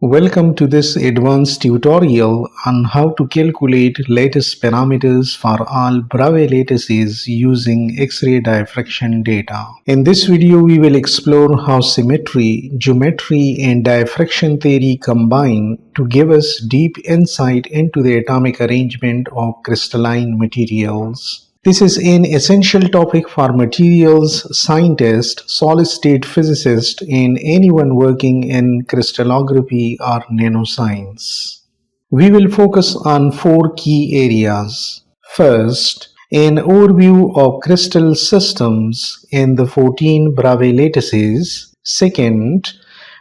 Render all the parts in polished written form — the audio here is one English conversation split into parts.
Welcome to this advanced tutorial on how to calculate lattice parameters for all Bravais lattices using X-ray diffraction data. In this video, we will explore how symmetry, geometry, and diffraction theory combine to give us deep insight into the atomic arrangement of crystalline materials. This is an essential topic for materials scientists, solid-state physicists, and anyone working in crystallography or nanoscience. We will focus on four key areas. First, an overview of crystal systems in the 14 Bravais lattices. Second,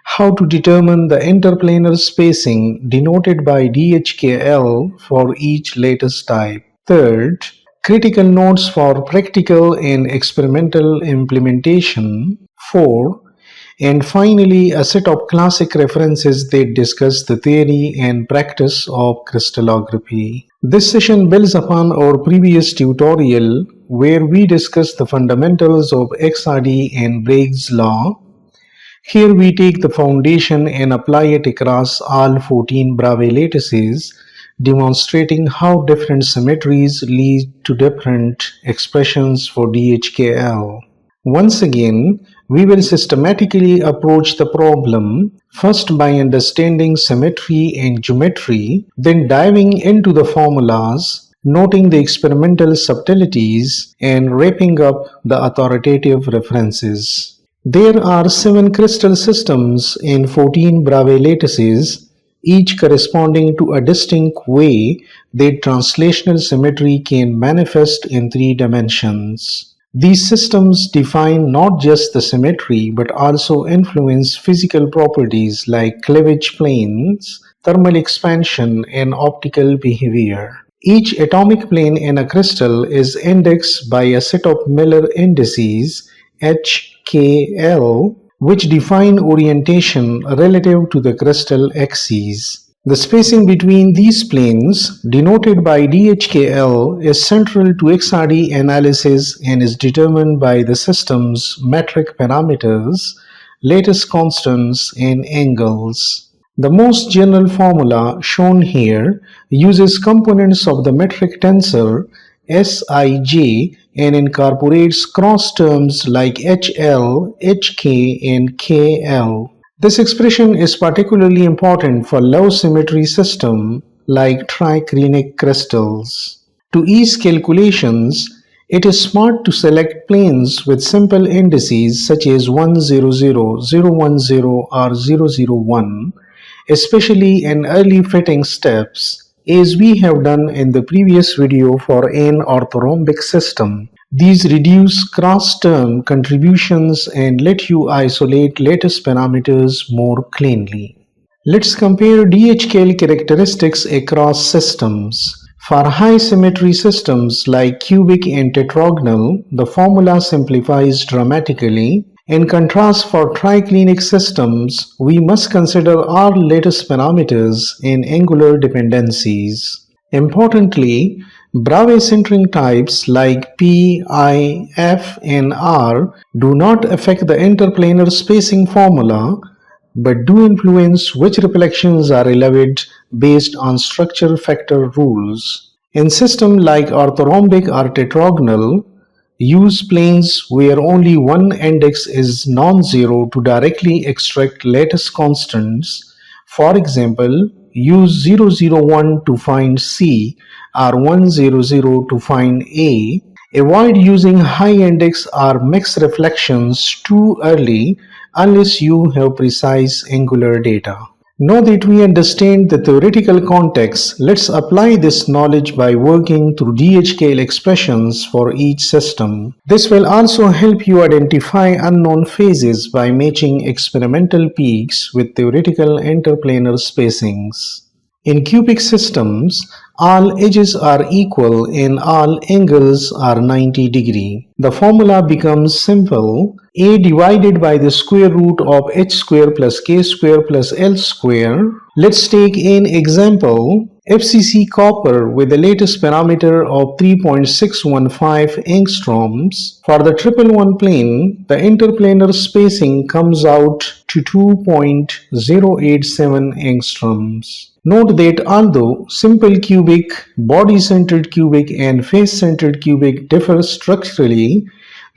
how to determine the interplanar spacing denoted by dhkl for each lattice type. Third, critical notes for practical and experimental implementation. 4. And finally, a set of classic references that discuss the theory and practice of crystallography. This session builds upon our previous tutorial where we discussed the fundamentals of XRD and Bragg's law. Here we take the foundation and apply it across all 14 Bravais lattices, demonstrating how different symmetries lead to different expressions for dhkl. Once again, we will systematically approach the problem, first by understanding symmetry and geometry, then diving into the formulas, noting the experimental subtleties, and wrapping up the authoritative references. There are 7 crystal systems in 14 Bravais lattices, each corresponding to a distinct way that translational symmetry can manifest in 3 dimensions. These systems define not just the symmetry but also influence physical properties like cleavage planes, thermal expansion, and optical behavior. Each atomic plane in a crystal is indexed by a set of Miller indices HKL, which define orientation relative to the crystal axes. The spacing between these planes, denoted by dhkl, is central to XRD analysis and is determined by the system's metric parameters, lattice constants, and angles. The most general formula shown here uses components of the metric tensor Sij and incorporates cross terms like HL, HK, and KL. This expression is particularly important for low-symmetry systems like Triclinic crystals. To ease calculations, it is smart to select planes with simple indices such as 100, 010, or 001, especially in early fitting steps, as we have done in the previous video for an orthorhombic system. These reduce cross-term contributions and let you isolate lattice parameters more cleanly. Let's compare dhkl characteristics across systems. For high-symmetry systems like cubic and tetragonal, the formula simplifies dramatically. In contrast, for triclinic systems, we must consider all lattice parameters and angular dependencies. Importantly, Bravais centering types like P, I, F, and R do not affect the interplanar spacing formula, but do influence which reflections are allowed based on structure factor rules. In systems like orthorhombic or tetragonal, use planes where only one index is non-zero to directly extract lattice constants. For example, use 001 to find C or 100 to find A. Avoid using high index or mixed reflections too early unless you have precise angular data. Now that we understand the theoretical context, let's apply this knowledge by working through dhkl expressions for each system. This will also help you identify unknown phases by matching experimental peaks with theoretical interplanar spacings. In cubic systems, All edges are equal and all angles are 90 degree. The formula becomes simple. A divided by the square root of h square plus k square plus l square. Let's take an example. FCC copper with the lattice parameter of 3.615 angstroms. For the 111 plane, the interplanar spacing comes out to 2.087 angstroms. Note that although simple cubic, body-centered cubic and face-centered cubic differ structurally,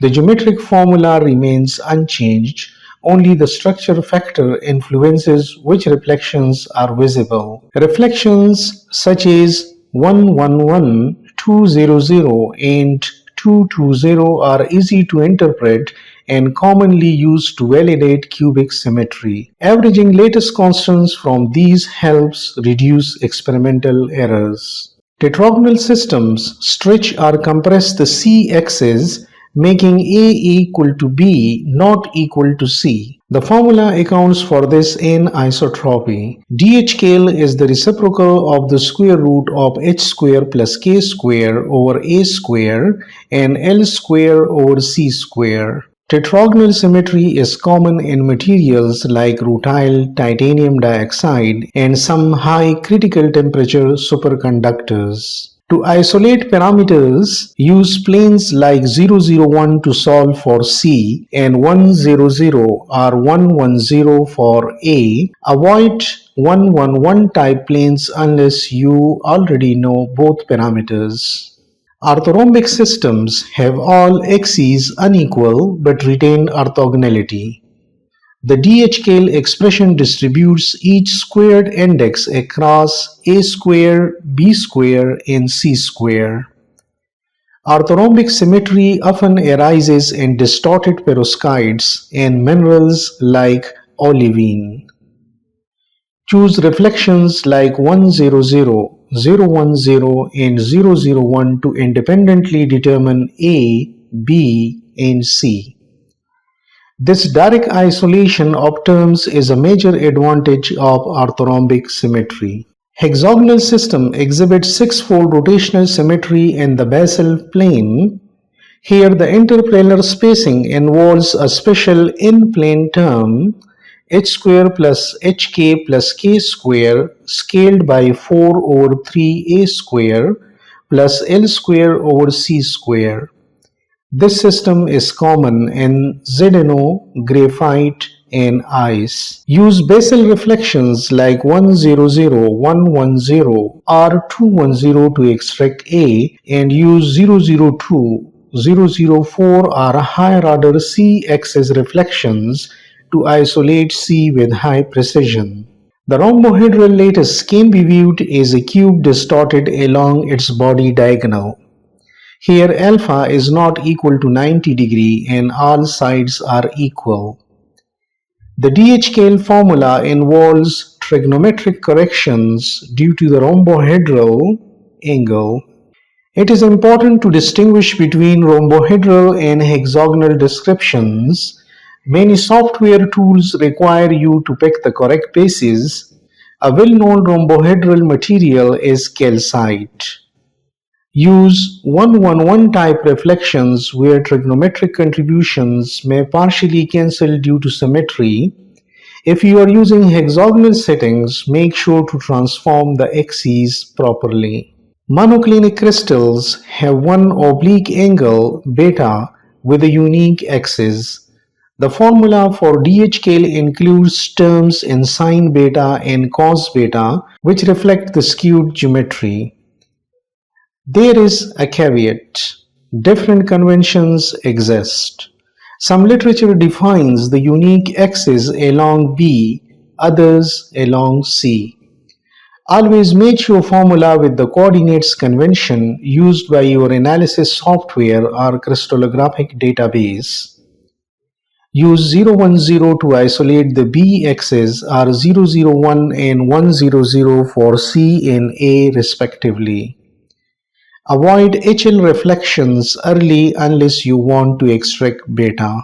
the geometric formula remains unchanged. Only the structure factor influences which reflections are visible. Reflections such as 111, 200 and 220 are easy to interpret and commonly used to validate cubic symmetry. Averaging lattice constants from these helps reduce experimental errors. Tetragonal systems stretch or compress the C-axis, making A equal to B not equal to C. The formula accounts for this in isotropy. dhkl is the reciprocal of the square root of h square plus k square over a square and l square over c square. Tetragonal symmetry is common in materials like rutile, titanium dioxide, and some high critical temperature superconductors. To isolate parameters, use planes like 001 to solve for C and 100 or 110 for A. Avoid 111 type planes unless you already know both parameters. Orthorhombic systems have all axes unequal but retain orthogonality. The dhkl expression distributes each squared index across a square, b square, and c square. Orthorhombic symmetry often arises in distorted perovskites and minerals like olivine. Choose reflections like 100, 010, and 001 to independently determine A, B, and C. This direct isolation of terms is a major advantage of orthorhombic symmetry. Hexagonal system exhibits six-fold rotational symmetry in the basal plane. Here the interplanar spacing involves a special in-plane term h square plus hk plus k square scaled by 4 over 3a square plus l square over c square. This system is common in ZNO, graphite, and ice. Use basal reflections like 100, 110, or 210 to extract A and use 002, 004 or higher order C-axis reflections to isolate C with high precision. The rhombohedral lattice can be viewed as a cube distorted along its body diagonal. Here alpha is not equal to 90 degree and all sides are equal. The dhkl formula involves trigonometric corrections due to the rhombohedral angle. It is important to distinguish between rhombohedral and hexagonal descriptions. Many software tools require you to pick the correct basis. A well-known rhombohedral material is calcite. Use 111 type reflections where trigonometric contributions may partially cancel due to symmetry. If you are using hexagonal settings, make sure to transform the axes properly. Monoclinic crystals have one oblique angle beta with a unique axis. The formula for dhkl includes terms in sine beta and cos beta which reflect the skewed geometry. There is a caveat. Different conventions exist. Some literature defines the unique axis along B, others along C. Always match your formula with the coordinates convention used by your analysis software or crystallographic database. Use 010 to isolate the B axis or 001 and 100 for C and A respectively. Avoid HL reflections early unless you want to extract beta.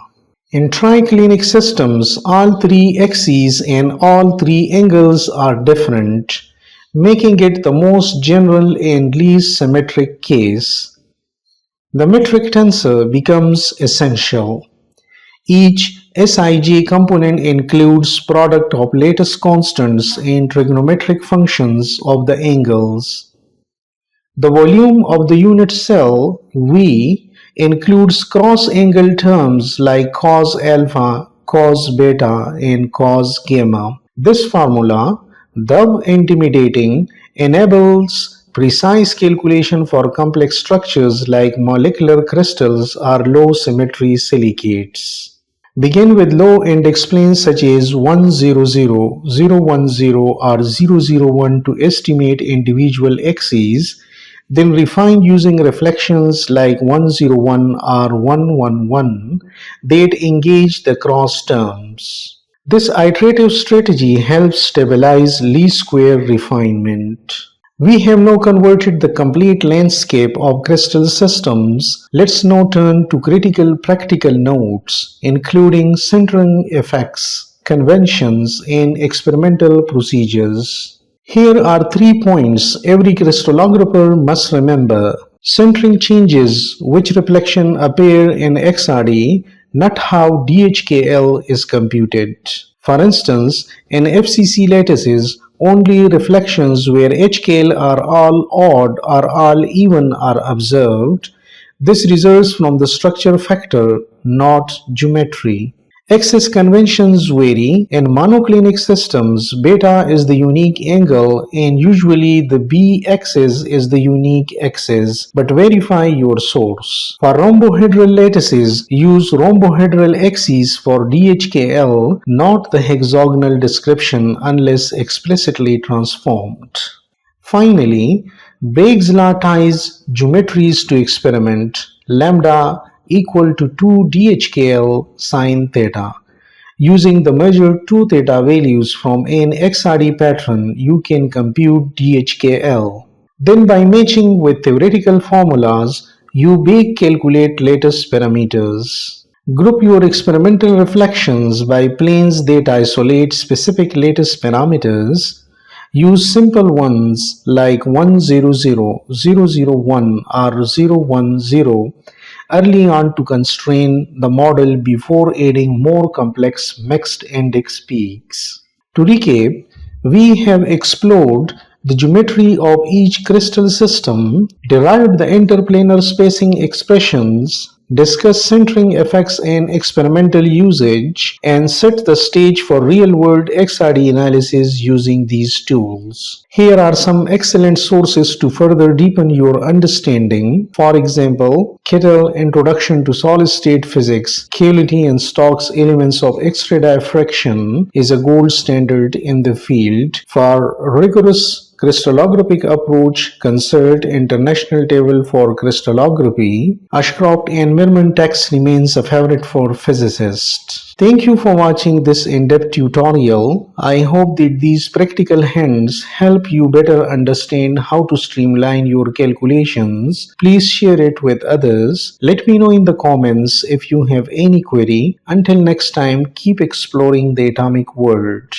In triclinic systems, all three axes and all three angles are different. making it the most general and least symmetric case. The metric tensor becomes essential. Each Sij component includes product of lattice constants and trigonometric functions of the angles. The volume of the unit cell, V, includes cross-angle terms like cos alpha, cos beta, and cos gamma. This formula, though intimidating, enables precise calculation for complex structures like molecular crystals or low-symmetry silicates. Begin with low index planes such as 100, 010, or 001 to estimate individual axes, then refine using reflections like 101 or 111 that engage the cross terms. This iterative strategy helps stabilize least square refinement. We have now converted the complete landscape of crystal systems. Let's now turn to critical practical notes, including centering effects, conventions, and experimental procedures. Here are 3 points every crystallographer must remember. Centering changes which reflection appear in XRD, not how dhkl is computed. For instance, in FCC lattices, only reflections where HKL are all odd or all even are observed. This results from the structure factor, not geometry. Axis conventions vary. In monoclinic systems, beta is the unique angle and usually the B-axis is the unique axis, but verify your source. For rhombohedral lattices, use rhombohedral axes for dhkl, not the hexagonal description unless explicitly transformed. Finally, Bragg's law ties geometries to experiment. Lambda equal to 2 dhkl sine theta. Using the measured 2 theta values from an XRD pattern, you can compute dhkl. Then by matching with theoretical formulas, you Bragg calculate lattice parameters. Group your experimental reflections by planes that isolate specific lattice parameters. Use simple ones like 100, 001, or 010 early on to constrain the model before adding more complex mixed index peaks. To recap, we have explored the geometry of each crystal system, derived the interplanar spacing expressions, discuss centering effects and experimental usage, and set the stage for real-world XRD analysis using these tools. Here are some excellent sources to further deepen your understanding. For example, Kittel, Introduction to Solid-State Physics, Cullity and Stokes Elements of X-ray Diffraction is a gold standard in the field. For rigorous crystallographic approach, consult International Table for Crystallography. Ashcroft and Merman text remains a favorite for physicists. Thank you for watching this in-depth tutorial. I hope that these practical hints help you better understand how to streamline your calculations. Please share it with others. Let me know in the comments if you have any query. Until next time, keep exploring the atomic world.